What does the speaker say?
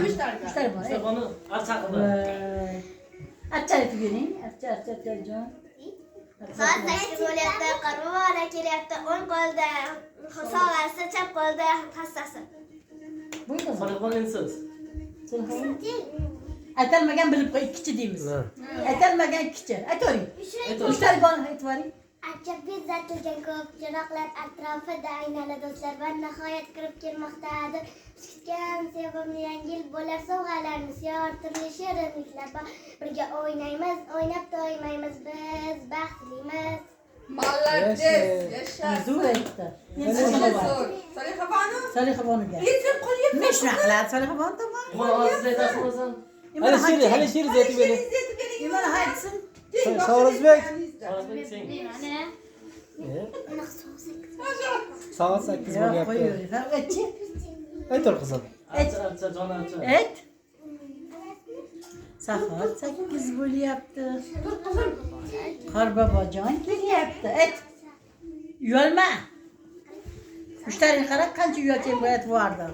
Müşteri var. İşte onu açalım. Açar figürün. Açar can. Saat 8 bo'lyapti, qarvona kelyapti, o'ng qo'lda sog'asi, chap qo'lda hassasi. Buyurun. Salixon insiz. Aytilmagan bilib qo'y, ikkichi deymiz. Aytilmagan ikkichi. Aytoring. Müşteri bor aytvoring. Achchiq bezatilgan ko'p janoqlar atrofida aynali do'stlar va nihoyat kirib kelmoqda. Kutgan sevimli yangi yil bo'lar sovg'alarni siyor turli shirinliklar birga o'ynaymiz, o'ynab to'ymaymiz, biz baxtlimiz. Молодец, yaşasın. Zo'r aytdi. Saliha Banu. Saliha Banuga. Yetim qo'lyapti. Nima shunaqa qiladi Saliha Banu tamam. Mana siz aytasizmi? Hali she'r aytib bering. Nimani aytsin? Sho'rozbek. Salixon sen. Soat 8 bo'lyapti. Qo'yavering. Aytchi. Aytur qizim. Acha jon acha. Ayt. Soat 8 bo'lyapti. Qorbobojon kelyapti. Ayt. Uyalma. Mushtariga qarab qancha uyatib bo'yatib bordi.